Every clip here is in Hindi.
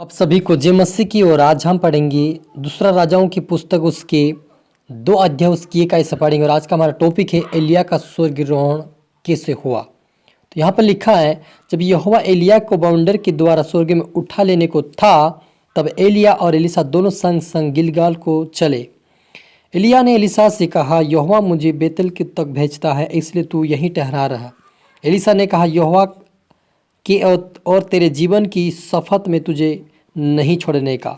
आप सभी को जय मसीह की। और आज हम पढ़ेंगे दूसरा राजाओं की पुस्तक, उसके 2 अध्याय उसकी 1 आयत से पढ़ेंगे। और आज का हमारा टॉपिक है एलिया का स्वर्गारोहण कैसे हुआ। तो यहाँ पर लिखा है, जब यहोवा एलिया को बवंडर के द्वारा स्वर्ग में उठा लेने को था, तब एलिया और एलिसा दोनों संग संग गिलगाल को चले। एलिया ने एलिसा से कहा, यहोवा मुझे बेतल के तक भेजता है, इसलिए तू यहीं ठहरा रहा। एलिसा ने कहा, यहोवा के और तेरे जीवन की शपथ में तुझे नहीं छोड़ने का।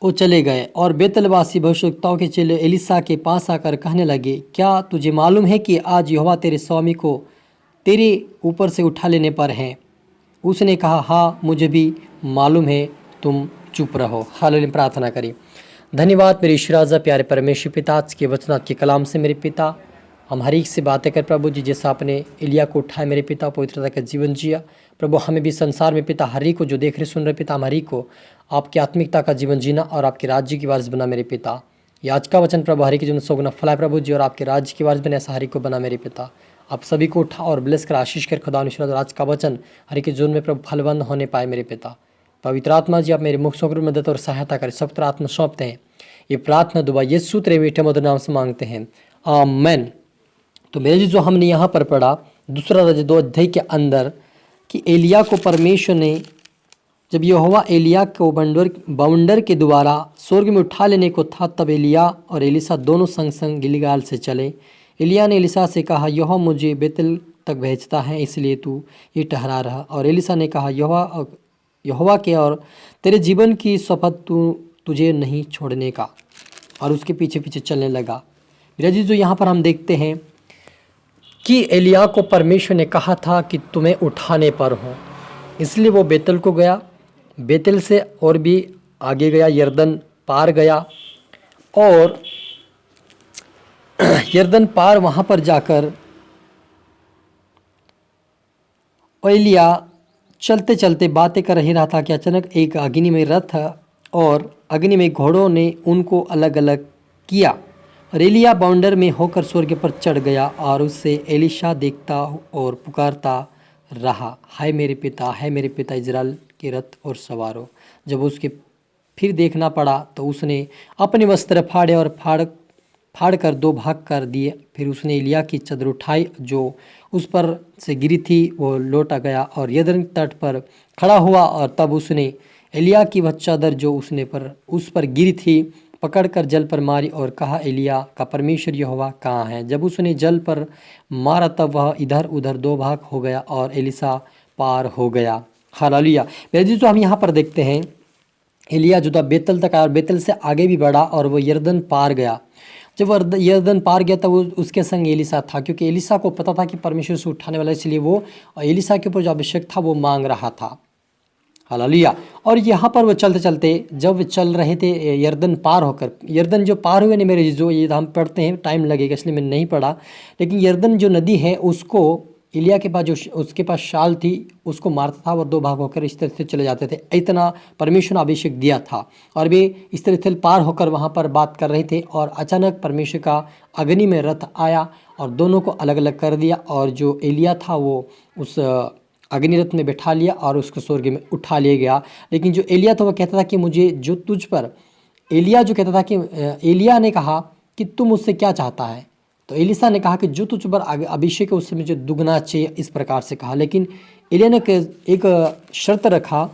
वो चले गए और बेतलवासी भविष्यवक्ताओं के चेले एलिसा के पास आकर कहने लगे, क्या तुझे मालूम है कि आज यहोवा तेरे स्वामी को तेरे ऊपर से उठा लेने पर है? उसने कहा, हाँ मुझे भी मालूम है, तुम चुप रहो। हालेलुया। प्रार्थना करें। धन्यवाद मेरे ईश्वर राजा, प्यारे परमेश्वर पिता, आज के वचन के कलाम से मेरे पिता हम हर एक से बातें कर प्रभु जी। जैसा आपने एलिया को उठाया मेरे पिता, पवित्रता का जीवन जिया प्रभु, हमें भी संसार में पिता हर एक को जो देख रहे सुन रहे पिता, हम हर एक को आपकी आत्मिकता का जीवन जीना और आपके राज्य की वारिस बना मेरे पिता। ये आज का वचन प्रभु हर एक के जीवन सौगुना फलाए प्रभु जी, और आपके राज्य की वारिस बने ऐसा हर एक को बना मेरे पिता। आप सभी को उठा और ब्लेस कर आशीष कर खुदा और आज का वचन हर एक के जीवन में प्रभु फलवंत होने पाए मेरे पिता। पवित्र आत्मा जी, आप मेरे मुख से मदद और सहायता करें। सब तरह आत्मा सौंपते हैं। ये प्रार्थना दुआ यीशु तेरे मीठे मधुर नाम से मांगते हैं, आमीन। तो मेरे जी, जो हमने यहाँ पर पढ़ा दूसरा राजा 2 अध्याय के अंदर कि एलिया को परमेश्वर ने, जब यहोवा एलिया को बवंडर के द्वारा स्वर्ग में उठा लेने को था, तब एलिया और एलिसा दोनों संग संग गिलगाल से चले। एलिया ने एलिसा से कहा, यहोवा मुझे बेतल तक भेजता है, इसलिए तू ये ठहरा रहा। और एलिसा ने कहा, यहोवा के और तेरे जीवन की शपथ तुझे नहीं छोड़ने का। और उसके पीछे पीछे चलने लगा। मेरा जी, जो यहाँ पर हम देखते हैं कि एलिया को परमेश्वर ने कहा था कि तुम्हें उठाने पर हो, इसलिए वो बेतल को गया। बेतल से और भी आगे गया, यरदन पार गया। और यरदन पार वहाँ पर जाकर एलिया चलते चलते बातें कर ही रहा था कि अचानक एक अग्नि में रथ और अग्नि में घोड़ों ने उनको अलग अलग किया। और एलिया बाउंडर में होकर स्वर्ग पर चढ़ गया और उससे एलिशा देखता और पुकारता रहा, हाय मेरे पिता, हाय मेरे पिता, इजराइल के रथ और सवारों। जब उसके फिर देखना पड़ा तो उसने अपने वस्त्र फाड़े और फाड़ कर 2 भाग कर दिए। फिर उसने एलिया की चादर उठाई जो उस पर से गिरी थी, वो लौटा गया और यरदन तट पर खड़ा हुआ। और तब उसने एलिया की वह चादर जो उस पर गिरी थी पकड़कर जल पर मारी और कहा, एलिया का परमेश्वर यहोवा कहाँ है? जब उसने जल पर मारा तब वह इधर उधर 2 भाग हो गया और एलिसा पार हो गया। हालेलुया। मेरे जी, जो हम यहाँ पर देखते हैं, एलिया जो था बेतल तक आया और बेतल से आगे भी बढ़ा और वो यरदन पार गया। जब वो यरदन पार गया तब उसके संग एलिसा था, क्योंकि एलिसा को पता था कि परमेश्वर से उठाने वाला, इसलिए वो एलिसा के ऊपर जो अभिषेक था वो मांग रहा था। हालेलुया। और यहाँ पर वो चलते चलते जब वे चल रहे थे यरदन पार होकर, यरदन जो पार हुए नहीं मेरे जो, ये हम पढ़ते हैं टाइम लगेगा इसलिए मैंने नहीं पढ़ा, लेकिन यरदन जो नदी है उसको एलिया के पास जो उसके पास शाल थी उसको मारता था और 2 भाग होकर इस तरह से चले जाते थे। इतना परमेश्वर ने अभिषेक दिया था और वे इस तरह से पार होकर वहाँ पर बात कर रहे थे। और अचानक परमेश्वर का अग्नि में रथ आया और दोनों को अलग अलग कर दिया। और जो एलिया था वो उस अग्निरथ में बैठा लिया और उसको स्वर्ग में उठा लिया गया। लेकिन जो एलिया था वो कहता था कि मुझे जो तुझ पर, एलिया जो कहता था कि एलिया ने कहा कि तुम मुझसे क्या चाहता है? तो एलिसा ने कहा कि जो तुझ पर अभिषेक है उससे मुझे दुगना चाहिए, इस प्रकार से कहा। लेकिन एलिया ने एक शर्त रखा,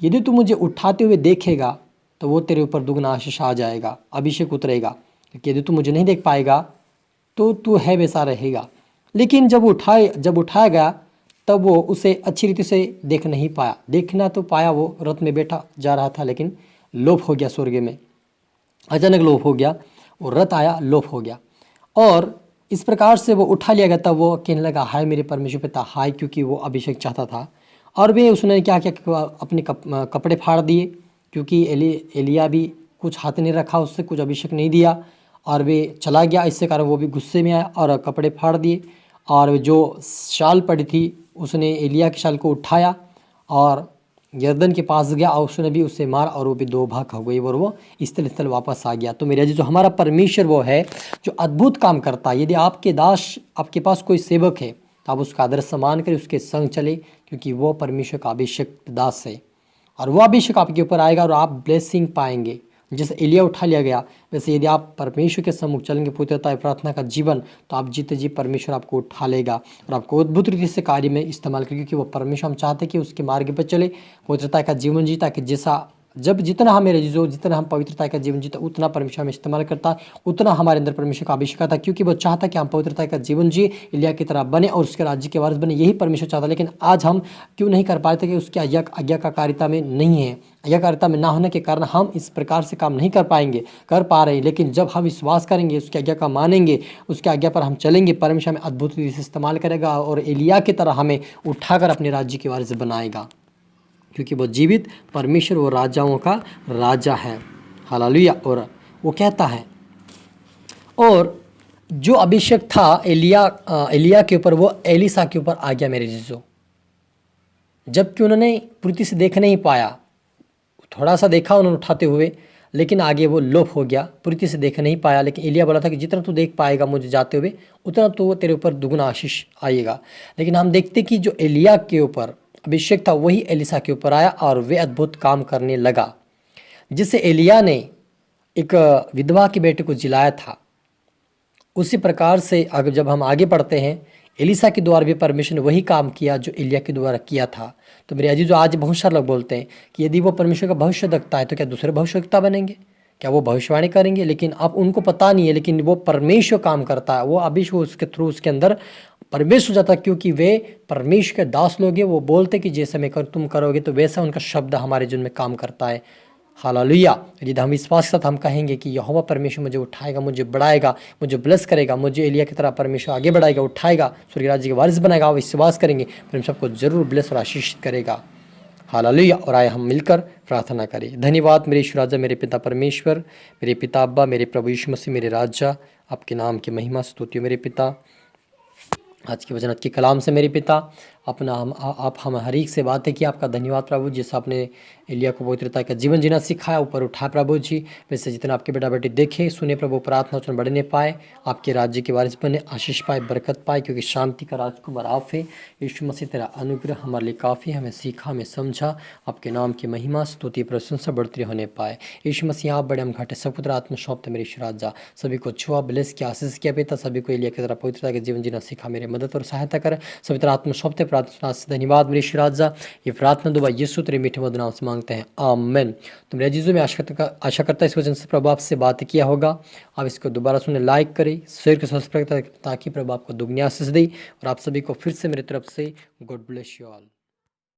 यदि तू मुझे उठाते हुए देखेगा तो वो तेरे ऊपर दुगना आशीष आ जाएगा, अभिषेक उतरेगा। यदि तू मुझे नहीं देख पाएगा तो तू है वैसा रहेगा। लेकिन जब उठाया गया तब वो उसे अच्छी रीति से देख नहीं पाया। देखना तो पाया, वो रथ में बैठा जा रहा था, लेकिन लोप हो गया स्वर्ग में। अचानक लोप हो गया, वो रथ आया, लोप हो गया और इस प्रकार से वो उठा लिया गया। तब वो कहने लगा, हाय मेरे परमेश्वर पिता, हाय, क्योंकि वो अभिषेक चाहता था। और वे उसने क्या किया, अपने कपड़े फाड़ दिए, क्योंकि एलिया भी कुछ हाथ नहीं रखा, उससे कुछ अभिषेक नहीं दिया और वे चला गया। इससे कारण वो भी गुस्से में आया और कपड़े फाड़ दिए। और जो शाल पड़ी थी उसने एलिया की शाल को उठाया और यरदन के पास गया और उसने भी उससे मारा और वो भी 2 भाग हो गई और वो स्थल वापस आ गया। तो मेरे जो हमारा परमेश्वर वो है जो अद्भुत काम करता है। यदि आपके पास कोई सेवक है तो आप उसका आदर सम्मान करें, उसके संग चले, क्योंकि वो परमेश्वर का अभिषिक्त दास है और वो अभिषेक आपके ऊपर आएगा और आप ब्लेसिंग पाएंगे। जैसे एलिया उठा लिया गया, वैसे यदि आप परमेश्वर के सम्मुख चलेंगे पवित्रता प्रार्थना का जीवन, तो आप जीते जी परमेश्वर आपको उठा लेगा और आपको अद्भुत रीति से कार्य में इस्तेमाल करेगा, क्योंकि वो परमेश्वर हम चाहते हैं कि उसके मार्ग पर चले, पवित्रता का जीवन जी, ताकि जैसा जब जितना हम मेरे जो जितना हम पवित्रता का जीवन जीते उतना परमेश्वर हमें इस्तेमाल करता है, उतना हमारे अंदर परमेश्वर का अभिषेक आता है, क्योंकि वो चाहता है कि हम पवित्रता का जीवन जिए, एलिया की तरह बने और उसके राज्य के वारिस बने, यही परमेश्वर चाहता है। लेकिन आज हम क्यों नहीं कर पाते कि उसकी आज्ञाकारिता में नहीं है, आज्ञाकारिता में ना होने के कारण हम इस प्रकार से काम नहीं कर पा रहे हैं। लेकिन जब हम विश्वास करेंगे, उसकी आज्ञा का मानेंगे, उसकी आज्ञा पर हम चलेंगे, परमेश्वर हमें अद्भुत रीति से इस्तेमाल करेगा और एलिया की तरह हमें उठाकर अपने राज्य के वारिस बनाएगा, क्योंकि वो जीवित परमेश्वर वो राजाओं का राजा है। हालेलुया। और वो कहता है, और जो अभिषेक था एलिया के ऊपर, वो एलीसा के ऊपर आ गया मेरे जीजो। जबकि उन्होंने पूर्ति से देख नहीं पाया, थोड़ा सा देखा उन्होंने उठाते हुए, लेकिन आगे वो लोप हो गया, पूर्ति से देख नहीं पाया। लेकिन एलिया बोला था कि जितना तू देख पाएगा मुझे जाते हुए, उतना तो तेरे ऊपर दुगुना आशीष आएगा। लेकिन हम देखते कि जो एलिया के ऊपर अभिषेक था वही एलीसा के ऊपर आया और वे अद्भुत काम करने लगा। जिससे एलिया ने एक विधवा के बेटे को जिलाया था, उसी प्रकार से अगर जब हम आगे पढ़ते हैं, एलीसा के द्वारा भी परमेश्वर ने वही काम किया जो एलिया के द्वारा किया था। तो मेरे अजीजों, आज बहुत सारे लोग बोलते हैं कि यदि वो परमेश्वर का भविष्य देखता है तो क्या दूसरे भविष्यवक्ता बनेंगे, क्या वो भविष्यवाणी करेंगे? लेकिन अब उनको पता नहीं है, लेकिन वो परमेश्वर काम करता है, वो अभिषेक उसके थ्रू उसके अंदर परमेश्वर जाता है, क्योंकि वे परमेश्वर के दास लोग हैं। वो बोलते कि जैसे मैं तुम करोगे, तो वैसा उनका शब्द हमारे जीवन में काम करता है। हालेलुया। यदि हम विश्वास के साथ हम कहेंगे कि यहोवा परमेश्वर मुझे उठाएगा, मुझे बढ़ाएगा, मुझे ब्लेस करेगा, मुझे एलिया की तरह परमेश्वर आगे बढ़ाएगा, उठाएगा, स्वर्ग राज्य के वारिस बनाएगा, आप विश्वास करेंगे, परमेश्वर सबको जरूर ब्लेस और आशीषित करेगा। हालेलुया। और आए हम मिलकर प्रार्थना करें। धन्यवाद मेरे ईश्वर राजा, मेरे पिता परमेश्वर, मेरे पिता अब्बा, मेरे प्रभु यीशु मसीह, मेरे राजा, आपके नाम की महिमा स्तुति हो मेरे पिता। आज के वचन, आज के कलाम से मेरे पिता आप हम हर एक से बातें की। आपका धन्यवाद प्रभु, जैसा आपने एलिया को पवित्रता का जीवन जीना सिखाया, ऊपर उठाया प्रभु जी, वैसे जितना आपके बेटा बेटी देखे सुने प्रभु, प्रार्थना वचन बढ़ने पाए, आपके राज्य के वारिस बने, आशीष पाए, बरकत पाए, क्योंकि शांति का राजकुमार आप है। यीशु मसीह तेरा अनुग्रह हमारे लिए काफ़ी, हमें सीखा, हमें समझा, आपके नाम की महिमा स्तुति प्रशंसा बढ़ती होने पाए। यीशु मसीह आप बड़े हम घाटे सब पुत्र आत्मा सौंपते मेरे ईश्वर राजा, सभी को छुआ, ब्लेस किया, आशीष किया पिता, सभी को एलिया की तरह पवित्रता के जीवन जीना सीखा, मेरे मदद और सहायता कर, सभी तरह आत्मा सौंपते प्रार्थना से धन्यवाद मेरे ईश्वर राजा। ये प्रार्थना दुआ यीशु तेरे मीठे मधुर नाम से मांगते हैं, आमीन। तो मेरे अजीजों, में आशा करता इस वजह से प्रभु आपसे बात किया होगा। आप इसको दोबारा सुने, लाइक करें, शेयर को सब्सक्राइब करें, ताकि प्रभु आपको दुगनी आशीष दे। और आप सभी को फिर से मेरी तरफ से गॉड ब्लेस यू ऑल।